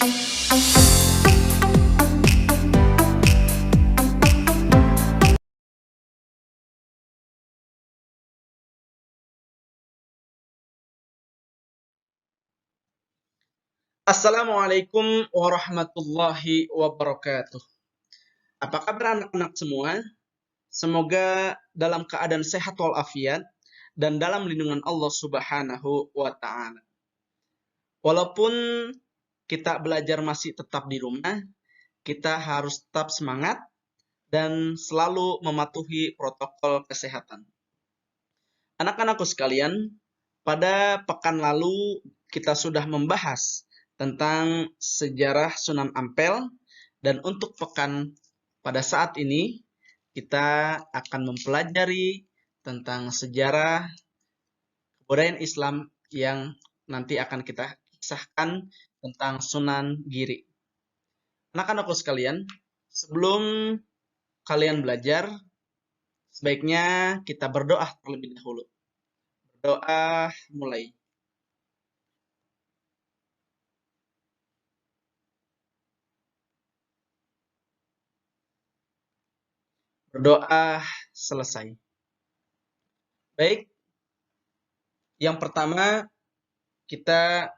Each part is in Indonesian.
Assalamualaikum warahmatullahi wabarakatuh. Apa kabar anak-anak semua? Semoga dalam keadaan sehat walafiat dan dalam lindungan Allah Subhanahu wa Ta'ala. Walaupun kita belajar masih tetap di rumah, kita harus tetap semangat dan selalu mematuhi protokol kesehatan. Anak-anakku sekalian, pada pekan lalu kita sudah membahas tentang sejarah Sunan Ampel, dan untuk pekan pada saat ini kita akan mempelajari tentang sejarah kebudayaan Islam yang nanti akan kita kisahkan tentang Sunan Giri. Anak-anakku sekalian, sebelum kalian belajar, sebaiknya kita berdoa terlebih dahulu. Berdoa mulai. Berdoa selesai. Baik, yang pertama kita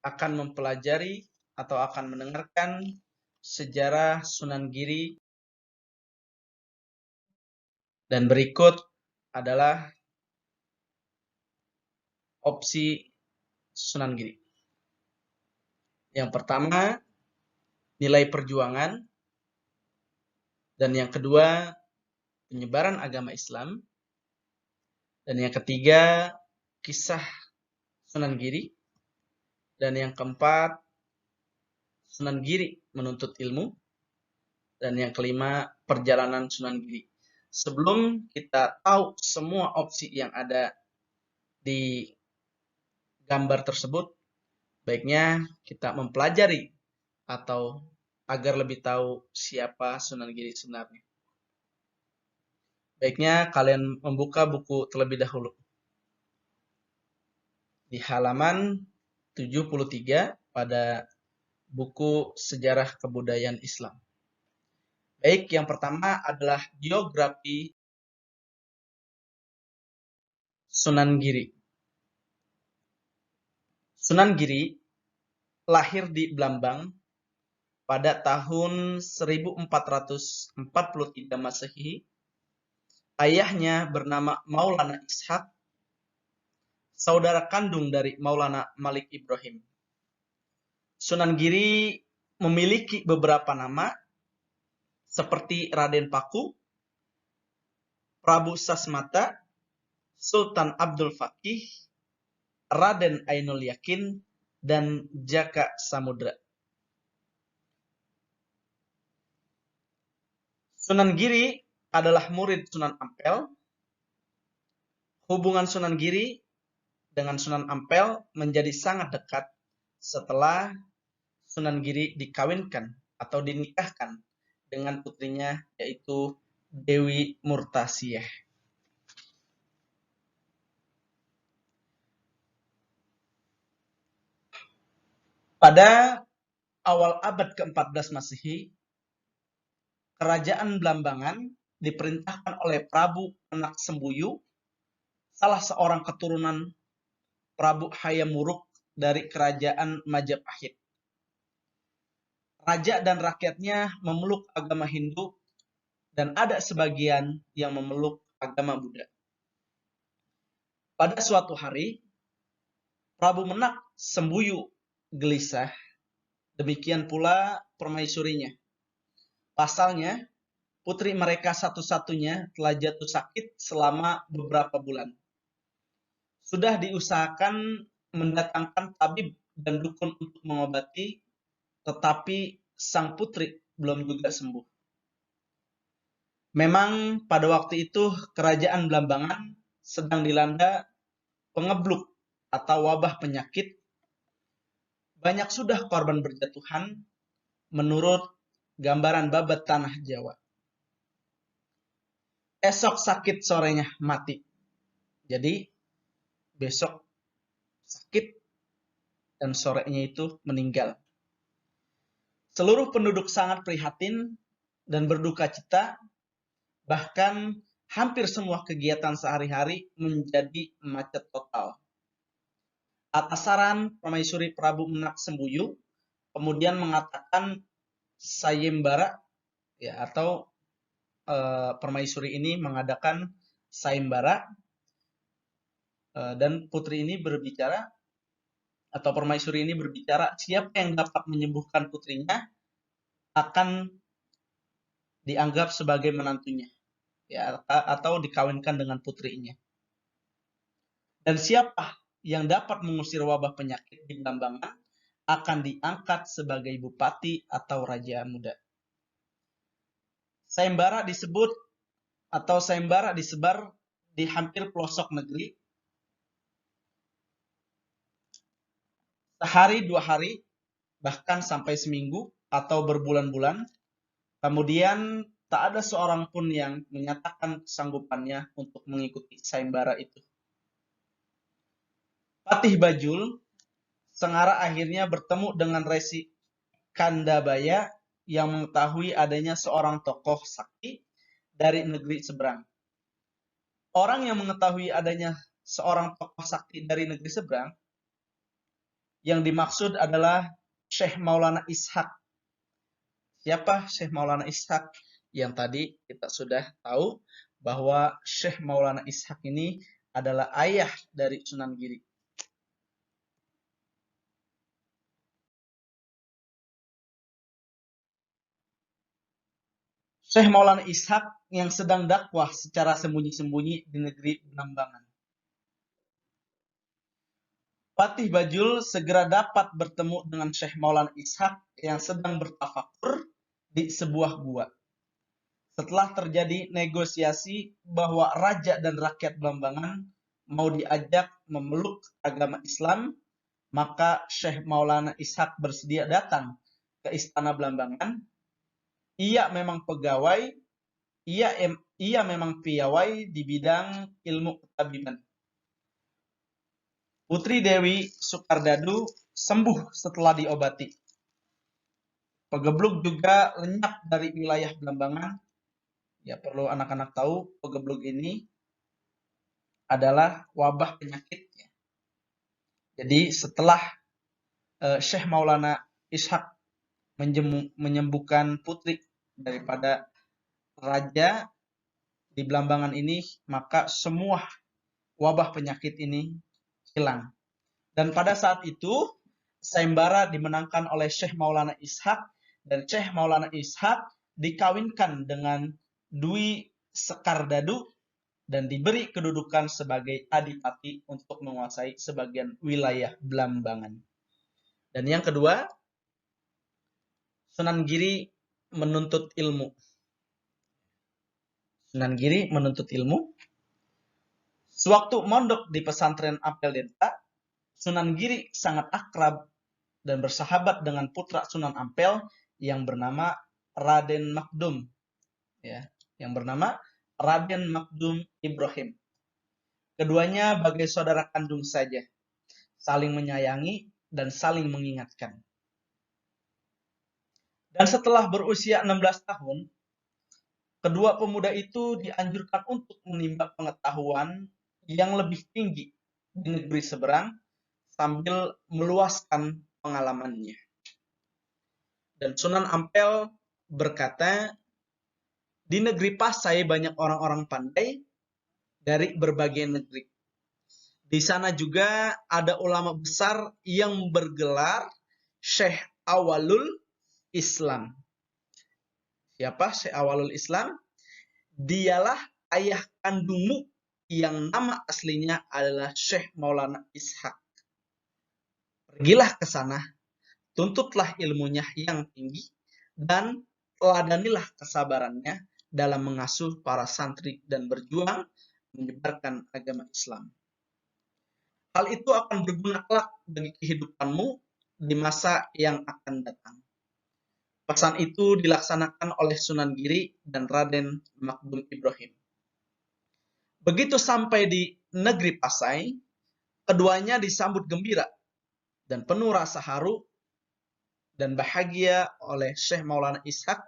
akan mempelajari atau akan mendengarkan sejarah Sunan Giri, dan berikut adalah opsi Sunan Giri. Yang pertama, nilai perjuangan, dan yang kedua, penyebaran agama Islam, dan yang ketiga, kisah Sunan Giri, dan yang keempat, Sunan Giri menuntut ilmu, dan yang kelima, perjalanan Sunan Giri. Sebelum kita tahu semua opsi yang ada di gambar tersebut, baiknya kita mempelajari atau agar lebih tahu siapa Sunan Giri sebenarnya. Baiknya kalian membuka buku terlebih dahulu di halaman 73 pada buku Sejarah Kebudayaan Islam. Baik, yang pertama adalah biografi Sunan Giri. Sunan Giri lahir di Blambang pada tahun 1443 Masehi. Ayahnya bernama Maulana Ishak, saudara kandung dari Maulana Malik Ibrahim. Sunan Giri memiliki beberapa nama seperti Raden Paku, Prabu Sasmata, Sultan Abdul Fakih, Raden Ainul Yakin, dan Jaka Samudra. Sunan Giri adalah murid Sunan Ampel. Hubungan Sunan Giri dengan Sunan Ampel menjadi sangat dekat setelah Sunan Giri dikawinkan atau dinikahkan dengan putrinya, yaitu Dewi Murtasiyah. Pada awal abad ke-14 Masehi, Kerajaan Blambangan diperintahkan oleh Prabu Penak Sembuyu, salah seorang keturunan Prabu Hayam Wuruk dari Kerajaan Majapahit. Raja dan rakyatnya memeluk agama Hindu, dan ada sebagian yang memeluk agama Buddha. Pada suatu hari, Prabu Menak Sembuyu gelisah, demikian pula permaisurinya. Pasalnya, putri mereka satu-satunya telah jatuh sakit selama beberapa bulan. Sudah diusahakan mendatangkan tabib dan dukun untuk mengobati, tetapi sang putri belum juga sembuh. Memang pada waktu itu kerajaan Blambangan sedang dilanda pengebluk atau wabah penyakit. Banyak sudah korban berjatuhan menurut gambaran babat tanah Jawa. Esok sakit, sorenya mati. Jadi besok sakit dan sorenya itu meninggal. Seluruh penduduk sangat prihatin dan berduka cita, bahkan hampir semua kegiatan sehari-hari menjadi macet total. Atas saran Permaisuri Prabu Menak Sembuyu, kemudian mengatakan sayembara, ya, atau permaisuri ini mengadakan sayembara, dan putri ini berbicara, atau permaisuri ini berbicara, siapa yang dapat menyembuhkan putrinya akan dianggap sebagai menantunya, ya, atau dikawinkan dengan putrinya. Dan siapa yang dapat mengusir wabah penyakit di Blambangan akan diangkat sebagai bupati atau raja muda. Sayembara disebut atau sayembara disebar di hampir pelosok negeri. Sehari, 2 hari, bahkan sampai seminggu atau berbulan-bulan. Kemudian tak ada seorang pun yang menyatakan kesanggupannya untuk mengikuti sayembara itu. Patih Bajul Sengara akhirnya bertemu dengan Resi Kandabaya yang mengetahui adanya seorang tokoh sakti dari negeri seberang. Orang yang mengetahui adanya seorang tokoh sakti dari negeri seberang yang dimaksud adalah Syekh Maulana Ishaq. Siapa Syekh Maulana Ishaq? Yang tadi kita sudah tahu bahwa Syekh Maulana Ishaq ini adalah ayah dari Sunan Giri. Syekh Maulana Ishaq yang sedang dakwah secara sembunyi-sembunyi di negeri Blambangan. Patih Bajul segera dapat bertemu dengan Syekh Maulana Ishaq yang sedang bertafakur di sebuah gua. Setelah terjadi negosiasi bahwa raja dan rakyat Blambangan mau diajak memeluk agama Islam, maka Syekh Maulana Ishaq bersedia datang ke Istana Blambangan. Ia memang pegawai, ia memang piawai di bidang ilmu ketabiban. Putri Dewi Sukardadu sembuh setelah diobati. Pegebluk juga lenyap dari wilayah Blambangan. Ya, perlu anak-anak tahu, pegebluk ini adalah wabah penyakit. Jadi setelah Syekh Maulana Ishaq menyembuhkan putri daripada raja di Blambangan ini, maka semua wabah penyakit ini hilang. Dan pada saat itu, sayembara dimenangkan oleh Syekh Maulana Ishaq, dan Syekh Maulana Ishaq dikawinkan dengan Dwi Sekardadu dan diberi kedudukan sebagai adipati untuk menguasai sebagian wilayah Blambangan. Dan yang kedua, Sunan Giri menuntut ilmu. Sunan Giri menuntut ilmu. Sewaktu mondok di pesantren Ampel Denta, Sunan Giri sangat akrab dan bersahabat dengan putra Sunan Ampel yang bernama Raden Makdum, ya, yang bernama Raden Makdum Ibrahim. Keduanya bagai saudara kandung saja, saling menyayangi dan saling mengingatkan. Dan setelah berusia 16 tahun, kedua pemuda itu dianjurkan untuk menimba pengetahuan yang lebih tinggi di negeri seberang sambil meluaskan pengalamannya. Dan Sunan Ampel berkata, di negeri Pasai banyak orang-orang pandai dari berbagai negeri. Di sana juga ada ulama besar yang bergelar Syekh Awalul Islam. Siapa Syekh Awalul Islam? Dialah ayah kandungmu yang nama aslinya adalah Syekh Maulana Ishaq. Pergilah ke sana, tuntutlah ilmunya yang tinggi, dan teladanilah kesabarannya dalam mengasuh para santri dan berjuang menyebarkan agama Islam. Hal itu akan berguna kelak bagi kehidupanmu di masa yang akan datang. Pesan itu dilaksanakan oleh Sunan Giri dan Raden Makdum Ibrahim. Begitu sampai di negeri Pasai, keduanya disambut gembira dan penuh rasa haru dan bahagia oleh Syekh Maulana Ishak,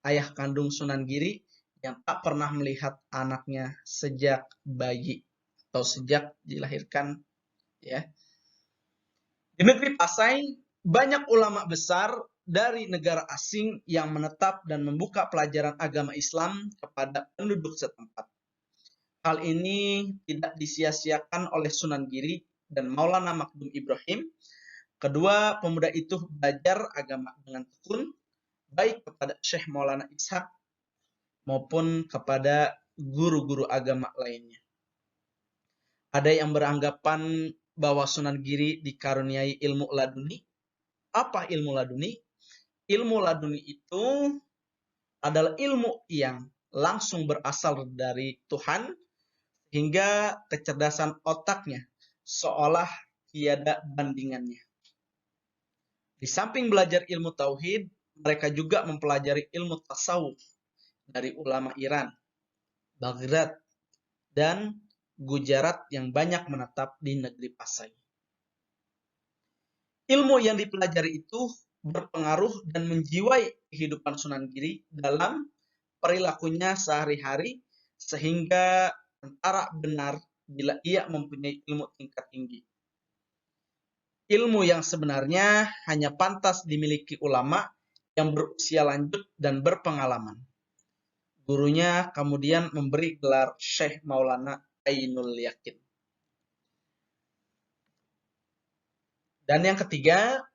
ayah kandung Sunan Giri, yang tak pernah melihat anaknya sejak bayi atau sejak dilahirkan, ya. Di negeri Pasai, banyak ulama besar dari negara asing yang menetap dan membuka pelajaran agama Islam kepada penduduk setempat. Hal ini tidak disia-siakan oleh Sunan Giri dan Maulana Makdum Ibrahim. Kedua pemuda itu belajar agama dengan tekun, baik kepada Syekh Maulana Ishak maupun kepada guru-guru agama lainnya. Ada yang beranggapan bahwa Sunan Giri dikaruniai ilmu laduni. Apa ilmu laduni? Ilmu laduni itu adalah ilmu yang langsung berasal dari Tuhan, hingga kecerdasan otaknya seolah tiada bandingannya. Di samping belajar ilmu tauhid, mereka juga mempelajari ilmu tasawuf dari ulama Iran, Baghdad, dan Gujarat yang banyak menetap di negeri Pasai. Ilmu yang dipelajari itu berpengaruh dan menjiwai kehidupan Sunan Giri dalam perilakunya sehari-hari, sehingga antara benar bila ia mempunyai ilmu tingkat tinggi. Ilmu yang sebenarnya hanya pantas dimiliki ulama yang berusia lanjut dan berpengalaman. Gurunya kemudian memberi gelar Syekh Maulana Ainul Yakin. Dan yang ketiga,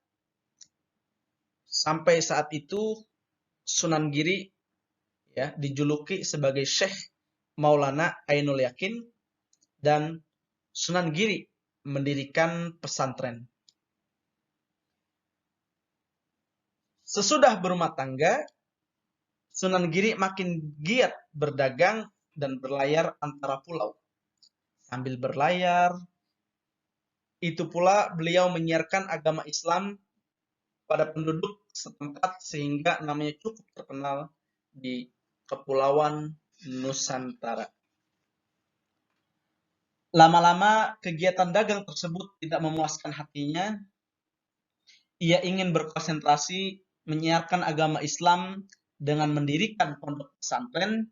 sampai saat itu Sunan Giri ya dijuluki sebagai Syekh Maulana Ainul Yakin, dan Sunan Giri mendirikan pesantren. Sesudah berumah tangga, Sunan Giri makin giat berdagang dan berlayar antara pulau. Sambil berlayar, itu pula beliau menyiarkan agama Islam pada penduduk setempat sehingga namanya cukup terkenal di Kepulauan Nusantara. Lama-lama kegiatan dagang tersebut tidak memuaskan hatinya. Ia ingin berkonsentrasi menyiarkan agama Islam dengan mendirikan pondok pesantren.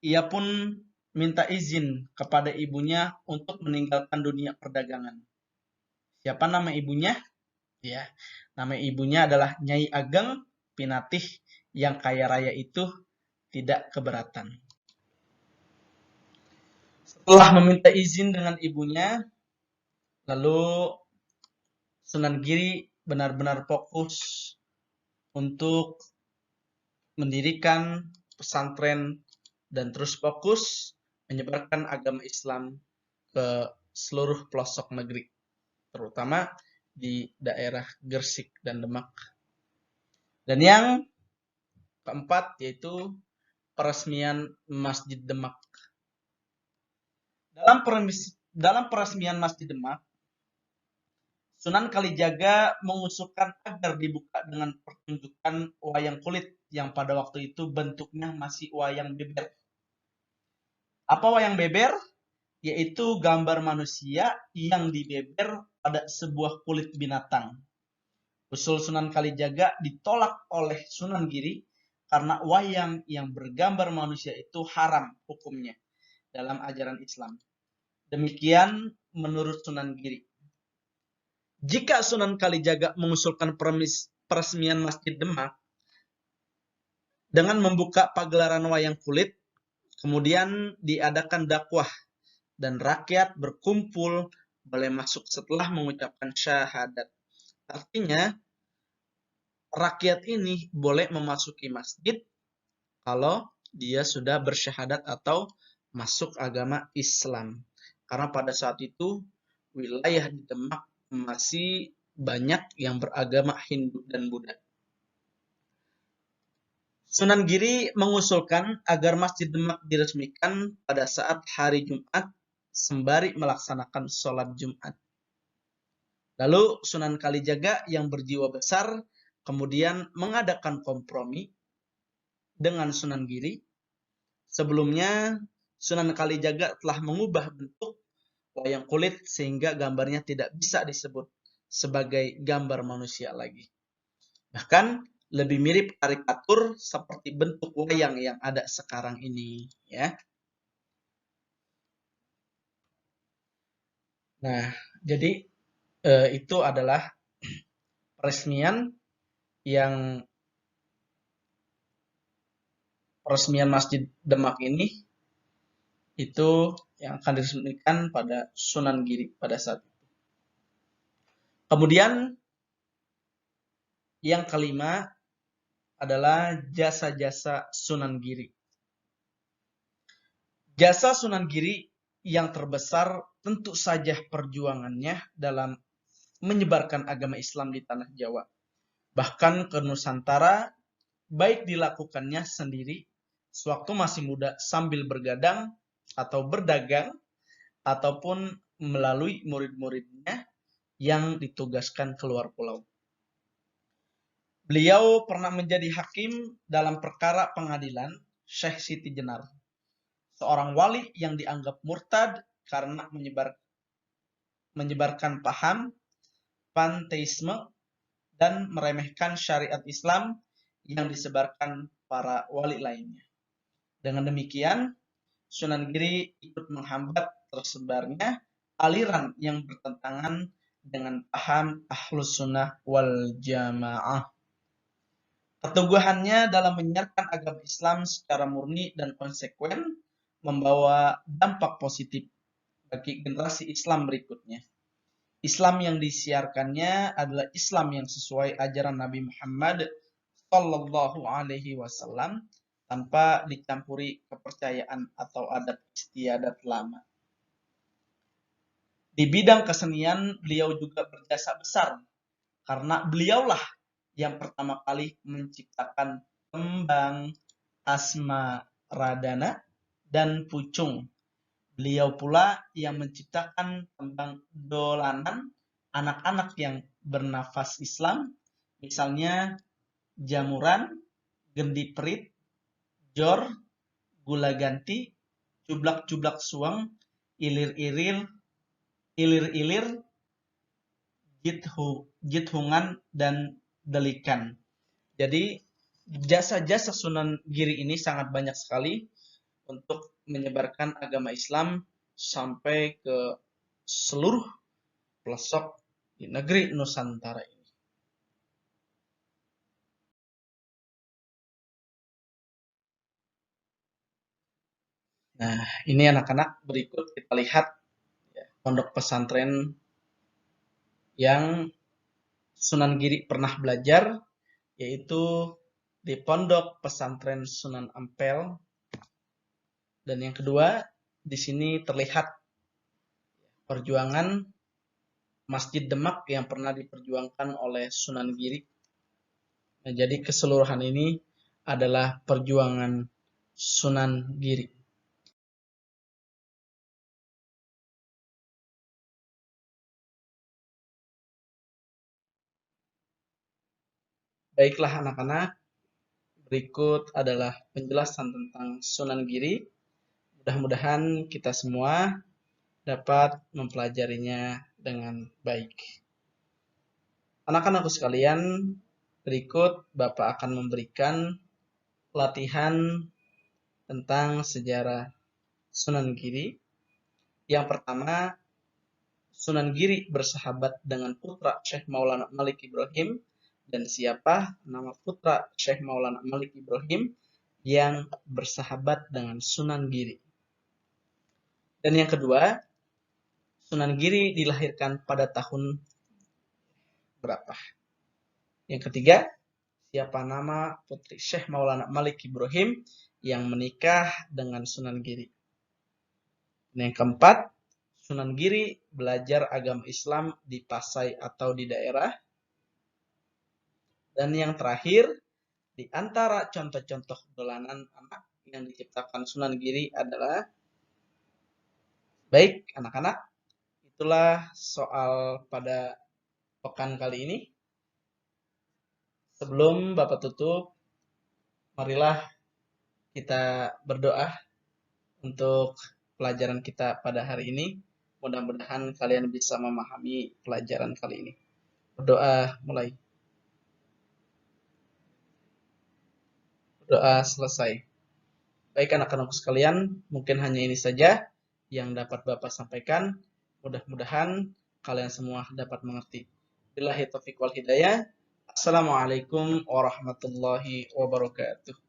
Ia pun minta izin kepada ibunya untuk meninggalkan dunia perdagangan. Siapa nama ibunya? Ya, nama ibunya adalah Nyai Ageng Pinatih, yang kaya raya itu tidak keberatan. Setelah meminta izin dengan ibunya, lalu Sunan Giri benar-benar fokus untuk mendirikan pesantren dan terus fokus menyebarkan agama Islam ke seluruh pelosok negeri, terutama di daerah Gresik dan Demak. Dan yang keempat yaitu peresmian Masjid Demak. Dalam peresmian Masjid Demak, Sunan Kalijaga mengusulkan agar dibuka dengan pertunjukan wayang kulit yang pada waktu itu bentuknya masih wayang beber. Apa wayang beber? Yaitu gambar manusia yang dibeber pada sebuah kulit binatang. Usul Sunan Kalijaga ditolak oleh Sunan Giri karena wayang yang bergambar manusia itu haram hukumnya dalam ajaran Islam. Demikian menurut Sunan Giri. Jika Sunan Kalijaga mengusulkan peresmian Masjid Demak dengan membuka pagelaran wayang kulit, kemudian diadakan dakwah dan rakyat berkumpul boleh masuk setelah mengucapkan syahadat. Artinya, rakyat ini boleh memasuki masjid kalau dia sudah bersyahadat atau masuk agama Islam. Karena pada saat itu wilayah di Demak masih banyak yang beragama Hindu dan Buddha. Sunan Giri mengusulkan agar Masjid Demak diresmikan pada saat hari Jumat sembari melaksanakan sholat Jumat. Lalu Sunan Kalijaga yang berjiwa besar kemudian mengadakan kompromi dengan Sunan Giri. Sebelumnya Sunan Kalijaga telah mengubah bentuk wayang kulit sehingga gambarnya tidak bisa disebut sebagai gambar manusia lagi. Bahkan lebih mirip karikatur seperti bentuk wayang yang ada sekarang ini, ya. Nah, jadi itu adalah yang peresmian Masjid Demak ini itu yang akan diresmikan pada Sunan Giri pada saat itu. Kemudian yang kelima adalah jasa-jasa Sunan Giri. Jasa Sunan Giri yang terbesar tentu saja perjuangannya dalam menyebarkan agama Islam di tanah Jawa. Bahkan ke Nusantara, baik dilakukannya sendiri sewaktu masih muda sambil bergadang atau berdagang, ataupun melalui murid-muridnya yang ditugaskan keluar pulau. Beliau pernah menjadi hakim dalam perkara pengadilan Syekh Siti Jenar, seorang wali yang dianggap murtad karena menyebarkan paham panteisme dan meremehkan syariat Islam yang disebarkan para wali lainnya. Dengan demikian, Sunan Giri ikut menghambat tersebarnya aliran yang bertentangan dengan paham Ahlus Sunnah wal Jamaah. Keteguhannya dalam menyiarkan agama Islam secara murni dan konsekuen membawa dampak positif bagi generasi Islam berikutnya. Islam yang disiarkannya adalah Islam yang sesuai ajaran Nabi Muhammad Shallallahu Alaihi Wasallam tanpa dicampuri kepercayaan atau adat istiadat lama. Di bidang kesenian beliau juga berjasa besar karena beliaulah yang pertama kali menciptakan tembang, asma radana, dan pucung. Beliau pula yang menciptakan tembang dolanan anak-anak yang bernafas Islam, misalnya jamuran, gendi perit, jor, gula ganti, cublak-cublak suang, ilir-ilir, ilir-ilir, jithungan, dan delikan. Jadi jasa-jasa Sunan Giri ini sangat banyak sekali untuk menyebarkan agama Islam sampai ke seluruh pelosok di negeri Nusantara ini. Nah, ini anak-anak berikut kita lihat ya, pondok pesantren yang Sunan Giri pernah belajar, yaitu di Pondok Pesantren Sunan Ampel. Dan yang kedua, di sini terlihat perjuangan Masjid Demak yang pernah diperjuangkan oleh Sunan Giri. Nah, jadi keseluruhan ini adalah perjuangan Sunan Giri. Baiklah anak-anak, berikut adalah penjelasan tentang Sunan Giri. Mudah-mudahan kita semua dapat mempelajarinya dengan baik. Anak-anakku sekalian, berikut Bapak akan memberikan latihan tentang sejarah Sunan Giri. Yang pertama, Sunan Giri bersahabat dengan putra Syekh Maulana Malik Ibrahim. Dan siapa nama putra Syekh Maulana Malik Ibrahim yang bersahabat dengan Sunan Giri. Dan yang kedua, Sunan Giri dilahirkan pada tahun berapa? Yang ketiga, siapa nama putri Syekh Maulana Malik Ibrahim yang menikah dengan Sunan Giri. Dan yang keempat, Sunan Giri belajar agama Islam di Pasai atau di daerah. Dan yang terakhir, di antara contoh-contoh dolanan anak yang diciptakan Sunan Giri adalah, baik anak-anak, itulah soal pada pekan kali ini. Sebelum Bapak tutup, marilah kita berdoa untuk pelajaran kita pada hari ini. Mudah-mudahan kalian bisa memahami pelajaran kali ini. Berdoa mulai. Doa selesai. Baik anak-anakku sekalian, mungkin hanya ini saja yang dapat Bapak sampaikan. Mudah-mudahan kalian semua dapat mengerti. Billahi taufiq wal hidayah. Assalamualaikum warahmatullahi wabarakatuh.